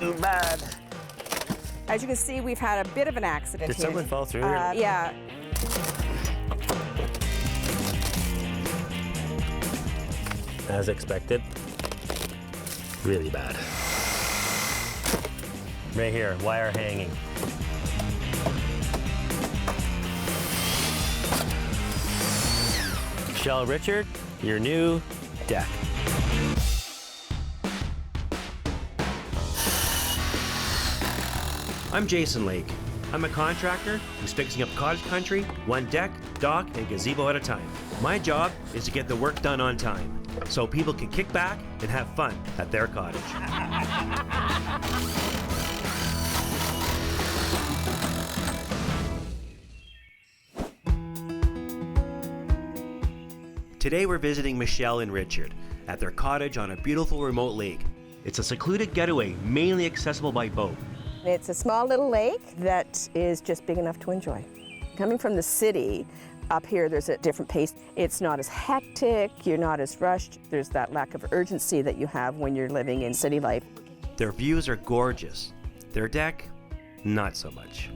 Too bad. As you can see, we've had a bit of an accident Did here. someone fall through here? Yeah. As expected. Really bad. Right here, wire hanging. Michelle Richard, your new deck. I'm Jason Lake. I'm a contractor who's fixing up cottage country, one deck, dock, and gazebo at a time. My job is to get the work done on time, so people can kick back and have fun at their cottage. Today we're visiting Michelle and Richard at their cottage on a beautiful remote lake. It's a secluded getaway, mainly accessible by boat. It's a small little lake that is just big enough to enjoy. Coming from the city, up here there's a different pace. It's not as hectic, you're not as rushed. There's that lack of urgency that you have when you're living in city life. Their views are gorgeous. Their deck, not so much.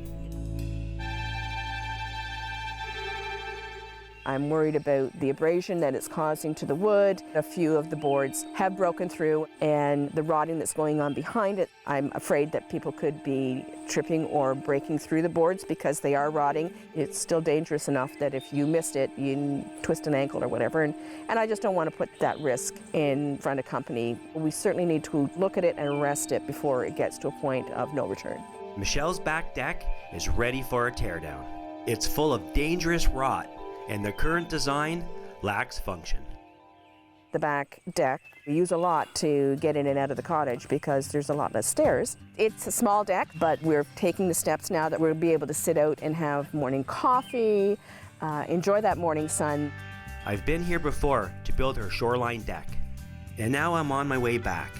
I'm worried about the abrasion that it's causing to the wood. A few of the boards have broken through, and the rotting that's going on behind it. I'm afraid that people could be tripping or breaking through the boards because they are rotting. It's still dangerous enough that if you missed it, you twist an ankle or whatever, and I just don't want to put that risk in front of company. We certainly need to look at it and arrest it before it gets to a point of no return. Michelle's back deck is ready for a teardown. It's full of dangerous rot, and the current design lacks function. The back deck, we use a lot to get in and out of the cottage because there's a lot less stairs. It's a small deck, but we're taking the steps now that we'll be able to sit out and have morning coffee, enjoy that morning sun. I've been here before to build her shoreline deck, and now I'm on my way back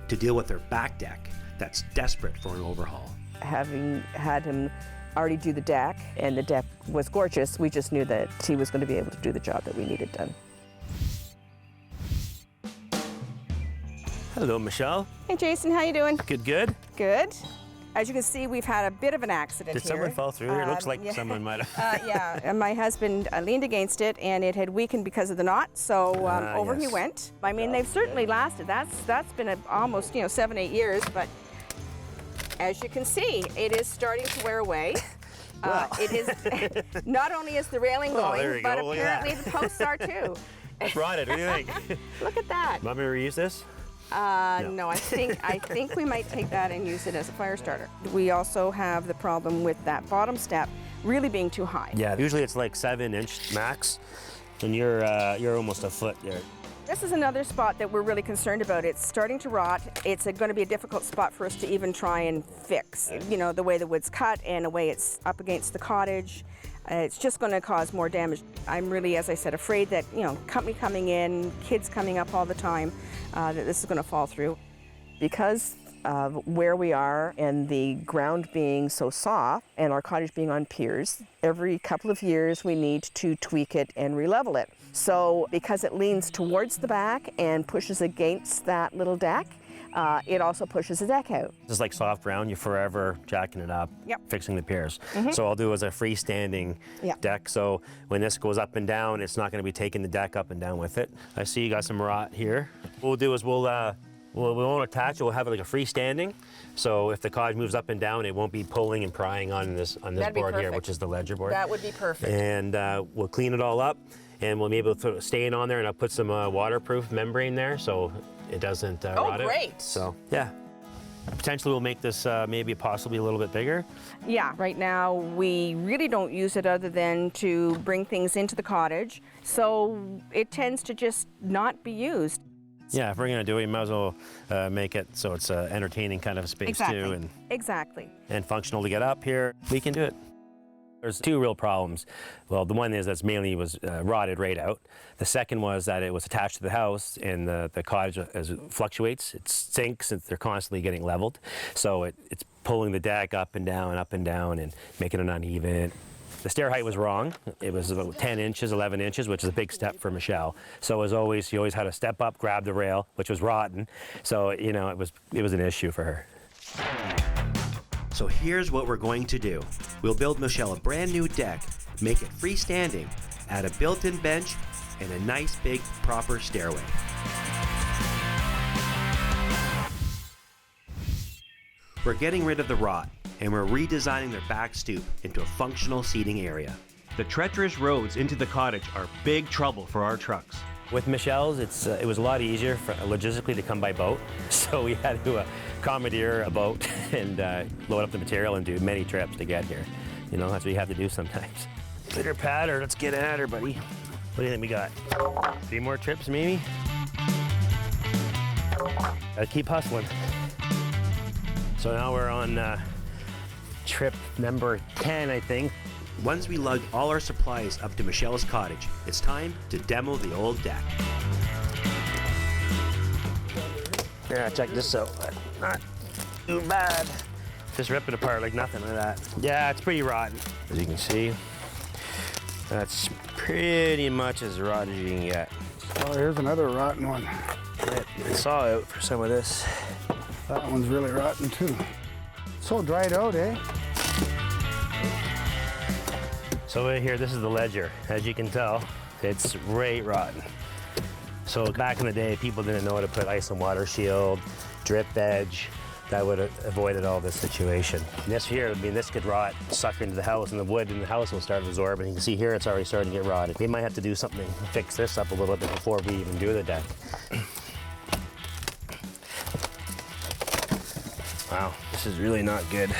to deal with her back deck that's desperate for an overhaul. Having had him already do the deck, and the deck was gorgeous, we just knew that he was going to be able to do the job that we needed done. Hello, Michelle. Hey Jason, how you doing? Good, good. Good. As you can see, we've had a bit of an accident Did here. someone fall through here? It looks like yeah. someone might have. Yeah, and my husband leaned against it, and it had weakened because of the knot, so over he yes. went. I mean, they've certainly lasted. That's been almost 7-8 years, but as you can see, it is starting to wear away. It is not only is the railing going, but apparently the posts are too. Rotted. What do you think? Look at that. Want me to reuse this? No, I think we might take that and use it as a fire starter. We also have the problem with that bottom step really being too high. Yeah, usually it's like 7-inch max, and you're almost a foot there. This is another spot that we're really concerned about. It's starting to rot. It's going to be a difficult spot for us to even try and fix. You know, the way the wood's cut and the way it's up against the cottage. It's just going to cause more damage. I'm really, as I said, afraid that, company coming in, kids coming up all the time, that this is going to fall through. Because of where we are and the ground being so soft and our cottage being on piers, every couple of years we need to tweak it and re-level it. So because it leans towards the back and pushes against that little deck, it also pushes the deck out. This is like soft ground, you're forever jacking it up, fixing the piers. So I'll do as a freestanding deck, so when this goes up and down, it's not going to be taking the deck up and down with it. I see you got some rot here. What we'll do is we won't attach it, we'll have it like a freestanding, so if the cottage moves up and down, it won't be pulling and prying on this board here, which is the ledger board. That would be perfect. And we'll clean it all up, and we'll be able to throw stain on there, and I'll put some waterproof membrane there so it doesn't rot. Oh, great. So, yeah. Potentially we'll make this maybe possibly a little bit bigger. Yeah, right now we really don't use it other than to bring things into the cottage, so it tends to just not be used. Yeah, if we're going to do it, we might as well make it so it's an entertaining kind of space too. Exactly. And functional to get up here. We can do it. There's two real problems. Well, the one is that mainly was rotted right out. The second was that it was attached to the house, and the cottage as it fluctuates, it sinks, and they're constantly getting leveled. So it's pulling the deck up and down, and making it uneven. The stair height was wrong. It was about 10 inches, 11 inches, which is a big step for Michelle. So as always, she always had to step up, grab the rail, which was rotten. So, it was an issue for her. So here's what we're going to do. We'll build Michelle a brand new deck, make it freestanding, add a built-in bench, and a nice big proper stairway. We're getting rid of the rot, and we're redesigning their back stoop into a functional seating area. The treacherous roads into the cottage are big trouble for our trucks. With Michelle's, it was a lot easier logistically to come by boat. So we had to commandeer a boat and load up the material and do many trips to get here. You know, that's what you have to do sometimes. Pitter patter, let's get at her, buddy. What do you think we got? 3 more trips, maybe? Gotta keep hustling. So now we're on trip number 10, I think. Once we lug all our supplies up to Michelle's cottage, it's time to demo the old deck. Yeah, check this out. Not too bad. Just rip it apart like nothing like that. Yeah, it's pretty rotten. As you can see, that's pretty much as rotten as you can get. Oh, here's another rotten one. I saw out for some of this. That one's really rotten too. So dried out, eh? So right here, this is the ledger. As you can tell, it's right rotten. So back in the day, people didn't know how to put ice and water shield, drip edge. That would have avoided all this situation. And this here, I mean, this could rot, sucker into the house, and the wood in the house will start absorbing. You can see here, it's already starting to get rotted. We might have to do something to fix this up a little bit before we even do the deck. Wow, this is really not good.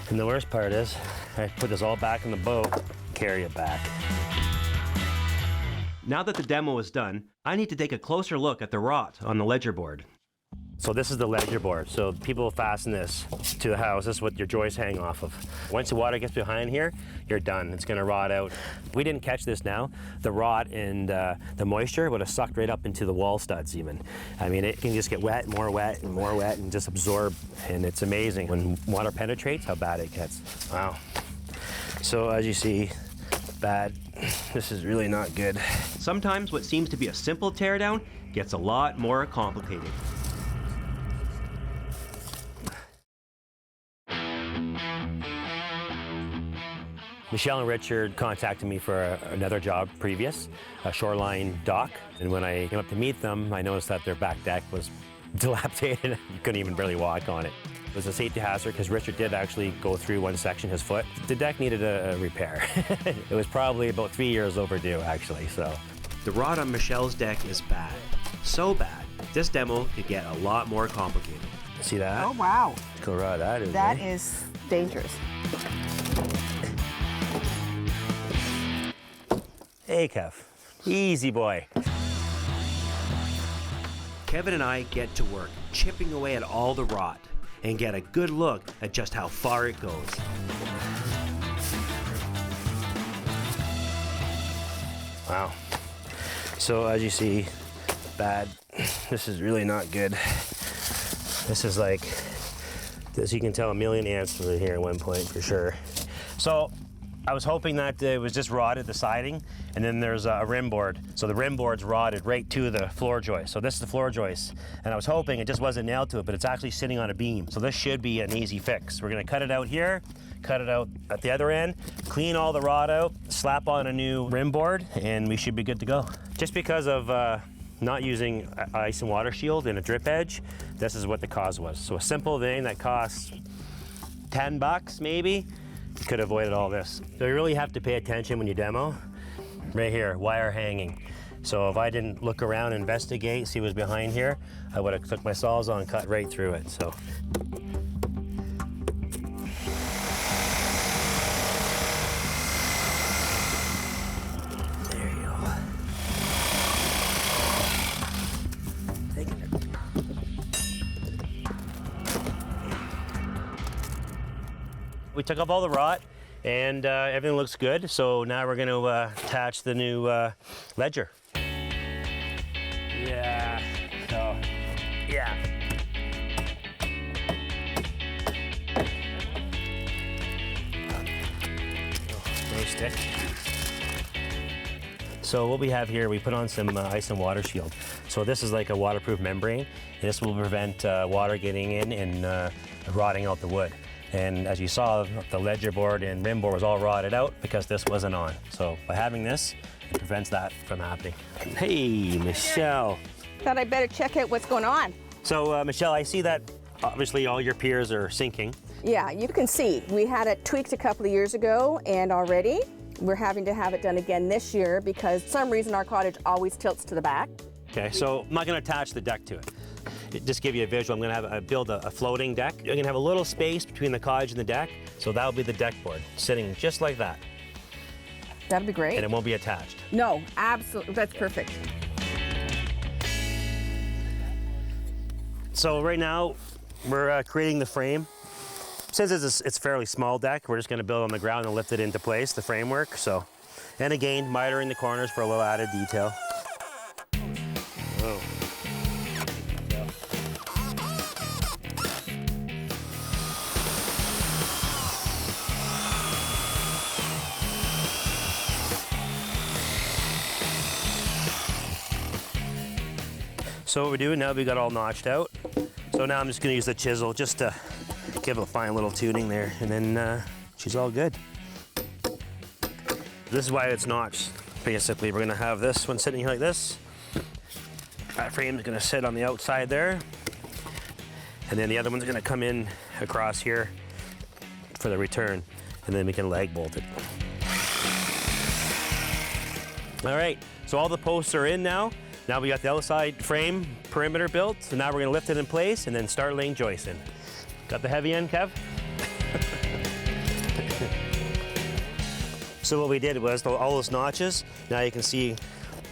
And the worst part is, I put this all back in the boat, carry it back. Now that the demo is done, I need to take a closer look at the rot on the ledger board. So this is the ledger board. So people fasten this to the house. This is what your joists hang off of. Once the water gets behind here, you're done. It's gonna rot out. If we didn't catch this now, the rot and the moisture would have sucked right up into the wall studs even. I mean, it can just get wet, more wet, and more wet, and just absorb. And it's amazing when water penetrates how bad it gets. Wow. So as you see, bad. This is really not good. Sometimes what seems to be a simple teardown gets a lot more complicated. Michelle and Richard contacted me for another job previous, a shoreline dock. And when I came up to meet them, I noticed that their back deck was dilapidated. You couldn't even barely walk on it. It was a safety hazard because Richard did actually go through one section, his foot. The deck needed a repair. It was probably about 3 years overdue, actually, so. The rot on Michelle's deck is bad. So bad, this demo could get a lot more complicated. See that? Oh, wow. Look how raw that is. That eh? is dangerous. Hey, Kev. Easy boy. Kevin and I get to work chipping away at all the rot and get a good look at just how far it goes. Wow. So as you see, bad. This is really not good. This is like, as you can tell, 1 million ants were here at one point for sure. So I was hoping that it was just rotted, the siding, and then there's a rim board. So the rim board's rotted right to the floor joist. So this is the floor joist. And I was hoping it just wasn't nailed to it, but it's actually sitting on a beam. So this should be an easy fix. We're gonna cut it out here, cut it out at the other end, clean all the rot out, slap on a new rim board, and we should be good to go. Just because of not using ice and water shield and a drip edge, this is what the cause was. So a simple thing that costs 10 bucks maybe, could have avoided all this. So you really have to pay attention when you demo. Right here, wire hanging. So if I didn't look around and investigate, see what's behind here, I would have took my sawzall and cut right through it, so. There you go. Taking it. We took off all the rot and everything looks good. So now we're gonna attach the new ledger. Yeah, so, yeah. project. So what we have here, we put on some ice and water shield. So this is like a waterproof membrane. This will prevent water getting in and rotting out the wood. And as you saw, the ledger board and rim board was all rotted out because this wasn't on. So by having this, it prevents that from happening. Hey, Michelle. Thought I'd better check out what's going on. So Michelle, I see that obviously all your piers are sinking. Yeah, you can see we had it tweaked a couple of years ago, and already we're having to have it done again this year because for some reason our cottage always tilts to the back. Okay, so I'm not going to attach the deck to it. Just give you a visual, I'm going to have build a floating deck. You're going to have a little space between the cottage and the deck, so that'll be the deck board, sitting just like that. That'd be great. And it won't be attached. No, absolutely, that's perfect. So right now, we're creating the frame. Since it's a fairly small deck, we're just going to build on the ground and lift it into place, the framework. So, and again, mitering the corners for a little added detail. Oh. So what we're doing now, we got all notched out. So now I'm just gonna use the chisel just to give a fine little tuning there, and then she's all good. This is why it's notched. Basically, we're gonna have this one sitting here like this. That frame's gonna sit on the outside there, and then the other one's gonna come in across here for the return, and then we can lag bolt it. All right, so all the posts are in now. Now we got the outside frame perimeter built, so now we're gonna lift it in place and then start laying joists in. Got the heavy end, Kev? So what we did was all those notches, now you can see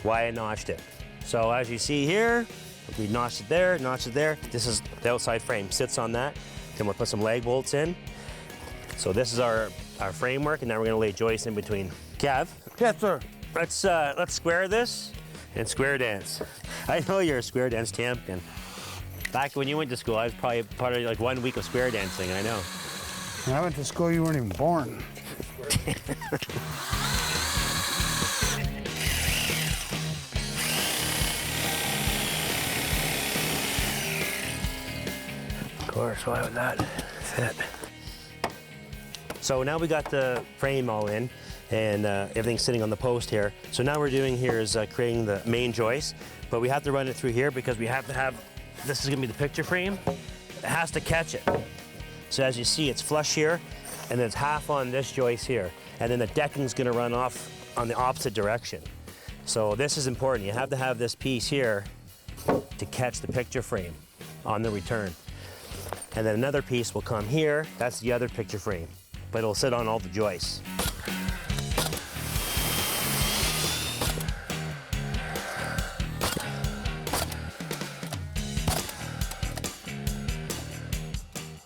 why I notched it. So as you see here, we notched it there, notched it there. This is the outside frame, sits on that. Then we'll put some lag bolts in. So this is our framework, and now we're gonna lay joists in between. Kev? Yes, sir. Let's square this and square dance. I know you're a square dance champion. Back when you went to school, I was probably part of like 1 week of square dancing, I know. When I went to school, you weren't even born. Of course, why would that fit? So now we got the frame all in, and everything's sitting on the post here. So now we're doing here is creating the main joist, but we have to run it through here because we have to have, this is gonna be the picture frame. It has to catch it. So as you see, it's flush here, and then it's half on this joist here. And then the decking's gonna run off on the opposite direction. So this is important. You have to have this piece here to catch the picture frame on the return. And then another piece will come here. That's the other picture frame, but it'll sit on all the joists.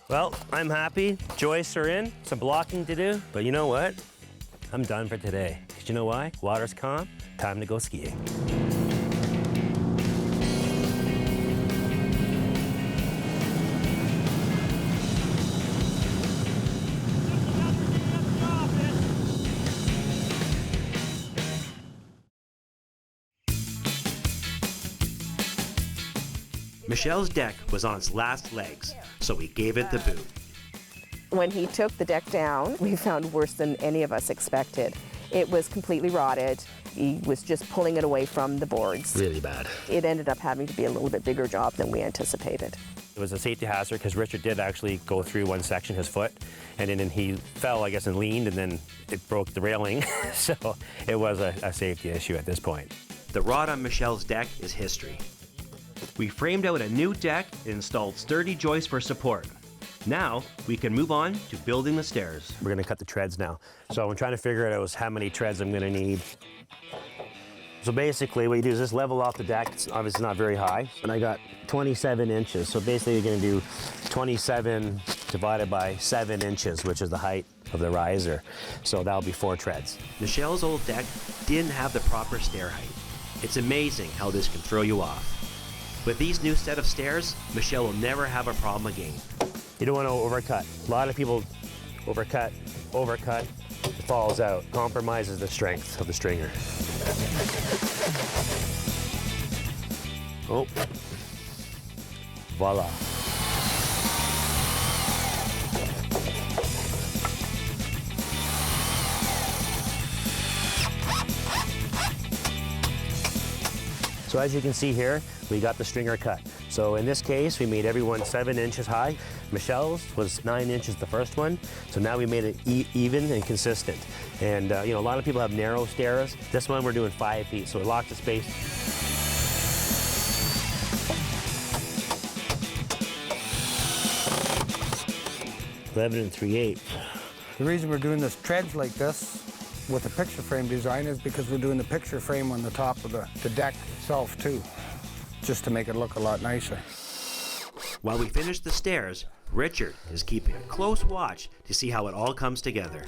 Well, I'm happy. Joists are in, some blocking to do, but you know what? I'm done for today. 'Cause you know why? Water's calm, time to go skiing. Michelle's deck was on its last legs, so we gave it the boot. When he took the deck down, we found worse than any of us expected. It was completely rotted. He was just pulling it away from the boards. Really bad. It ended up having to be a little bit bigger job than we anticipated. It was a safety hazard because Richard did actually go through one section, his foot, and then he fell, I guess, and leaned, and then it broke the railing. So it was a safety issue at this point. The rot on Michelle's deck is history. We framed out a new deck and installed sturdy joists for support. Now, we can move on to building the stairs. We're gonna cut the treads now. So I'm trying to figure out how many treads I'm gonna need. So basically what you do is just level off the deck. It's obviously not very high. And I got 27 inches. So basically you're gonna do 27 divided by 7 inches, which is the height of the riser. So that'll be 4 treads. Michelle's old deck didn't have the proper stair height. It's amazing how this can throw you off. With these new set of stairs, Michelle will never have a problem again. You don't want to overcut. A lot of people overcut, falls out, compromises the strength of the stringer. Oh, voila. So as you can see here, we got the stringer cut. So in this case, we made every one 7 inches high. Michelle's was 9 inches the first one. So now we made it even and consistent. And you know, a lot of people have narrow stairs. This one we're doing 5 feet, so it locks the space. $11 3/8. The reason we're doing this treads like this with the picture frame design is because we're doing the picture frame on the top of the deck itself too, just to make it look a lot nicer. While we finish the stairs, Richard is keeping a close watch to see how it all comes together.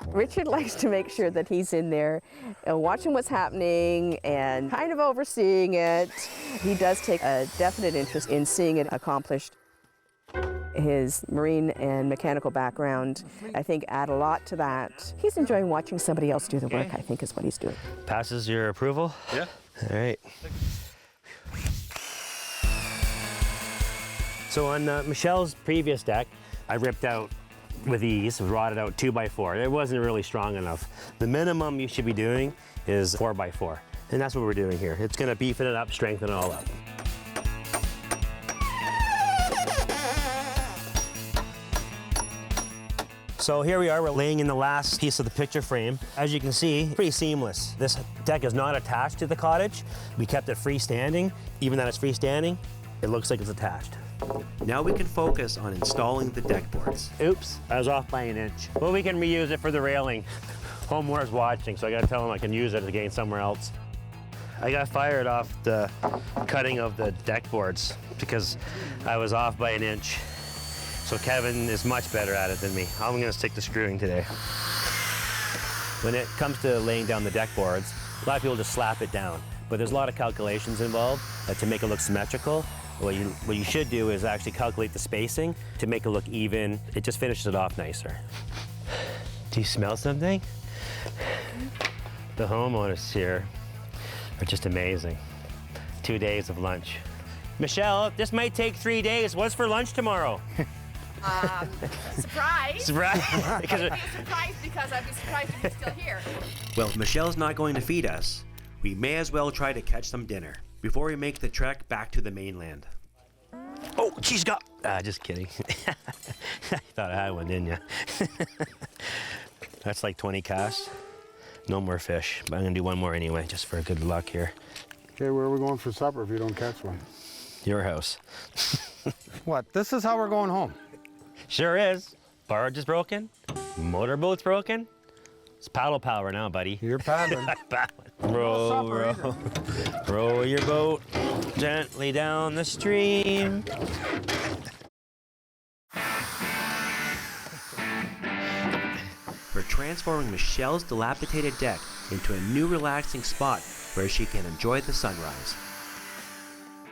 Richard likes to make sure that he's in there watching what's happening and kind of overseeing it. He does take a definite interest in seeing it accomplished. His marine and mechanical background, I think, add a lot to that. He's enjoying watching somebody else do the work, I think is what he's doing. Passes your approval? Yeah. All right. So on Michelle's previous deck, I ripped out with ease, rotted out 2x4. It wasn't really strong enough. The minimum you should be doing is 4x4. And that's what we're doing here. It's gonna beefing it up, strengthen it all up. So here we are, we're laying in the last piece of the picture frame. As you can see, pretty seamless. This deck is not attached to the cottage. We kept it freestanding. Even though it's freestanding, it looks like it's attached. Now we can focus on installing the deck boards. Oops, I was off by an inch. Well, we can reuse it for the railing. Homeowner's watching, so I gotta tell him I can use it again somewhere else. I got fired off the cutting of the deck boards because I was off by an inch. So Kevin is much better at it than me. I'm gonna stick to screwing today. When it comes to laying down the deck boards, a lot of people just slap it down, but there's a lot of calculations involved to make it look symmetrical. What you should do is actually calculate the spacing to make it look even. It just finishes it off nicer. Do you smell something? The homeowners here are just amazing. 2 days of lunch. Michelle, this might take 3 days. What's for lunch tomorrow? Surprise! Surprise! Because I'd be surprised because I'd be surprised if you're still here. Well, if Michelle's not going to feed us, we may as well try to catch some dinner before we make the trek back to the mainland. Oh, she's got... just kidding. I thought I had one, didn't you? That's like 20 casts. No more fish, but I'm gonna do one more anyway, just for good luck here. Okay, where are we going for supper if you don't catch one? Your house. What, this is how we're going home? Sure is. Barge is broken. Motorboat's broken. It's paddle power now, buddy. You're paddling. Row, row. Row your boat gently down the stream. We're transforming Michelle's dilapidated deck into a new relaxing spot where she can enjoy the sunrise.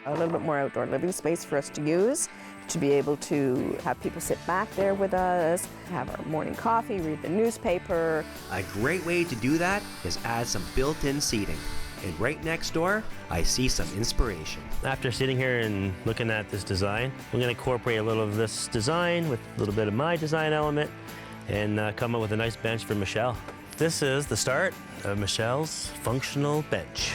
A little bit more outdoor living space for us to use, to be able to have people sit back there with us, have our morning coffee, read the newspaper. A great way to do that is add some built-in seating. And right next door, I see some inspiration. After sitting here and looking at this design, I'm going to incorporate a little of this design with a little bit of my design element and come up with a nice bench for Michelle. This is the start of Michelle's functional bench.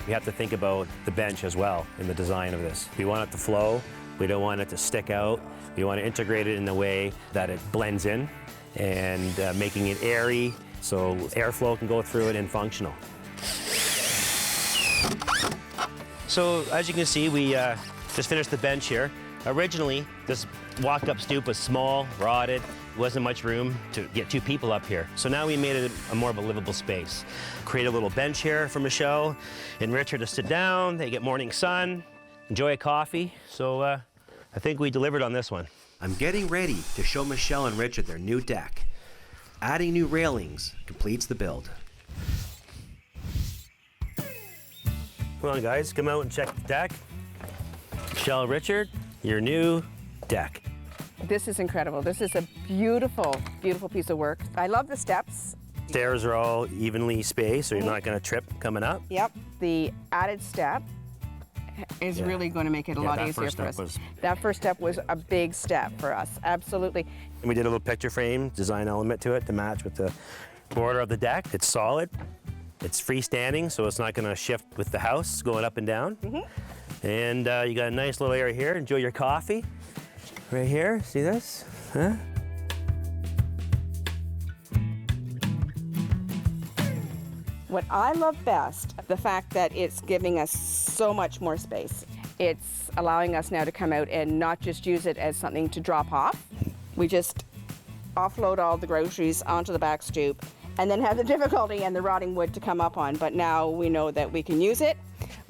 We have to think about the bench as well in the design of this. We want it to flow. We don't want it to stick out. We want to integrate it in a way that it blends in and making it airy so airflow can go through it and functional. So as you can see, we just finished the bench here. Originally, this walk-up stoop was small, rotted, wasn't much room to get 2 people up here. So now we made it a more of a livable space. Create a little bench here for Michelle and Richard to sit down. They get morning sun, enjoy a coffee. So I think we delivered on this one. I'm getting ready to show Michelle and Richard their new deck. Adding new railings completes the build. Come on guys, come out and check the deck. Michelle, Richard, your new deck. This is incredible. This is a beautiful, beautiful piece of work. I love the steps. Stairs are all evenly spaced, so you're not going to trip coming up. Yep. The added step is really going to make it a lot that easier first for step us. That first step was a big step for us, absolutely. And we did a little picture frame design element to it to match with the border of the deck. It's solid. It's freestanding, so it's not going to shift with the house going up and down. And you got a nice little area here. Enjoy your coffee right here. See this? Huh? What I love best, the fact that it's giving us so much more space. It's allowing us now to come out and not just use it as something to drop off. We just offload all the groceries onto the back stoop and then have the difficulty and the rotting wood to come up on. But now we know that we can use it.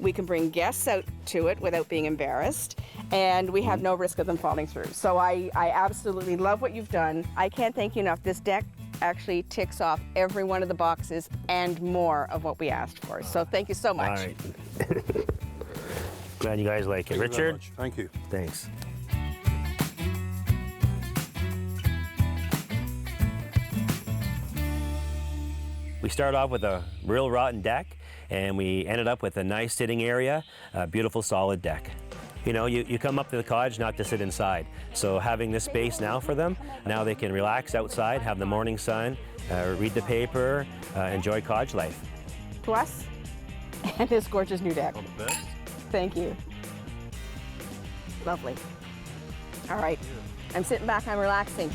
We can bring guests out to it without being embarrassed, and we have no risk of them falling through. So I absolutely love what you've done. I can't thank you enough. This deck actually ticks off every one of the boxes and more of what we asked for. So thank you so much. All right. Glad you guys like it. Richard? Thank you. Thanks. We started off with a real rotten deck, and we ended up with a nice sitting area, a beautiful solid deck. You know, you come up to the cottage not to sit inside. So having this space now for them, now they can relax outside, have the morning sun, read the paper, enjoy cottage life. To us and this gorgeous new deck. All the best. Thank you. Lovely. All right. I'm sitting back, I'm relaxing.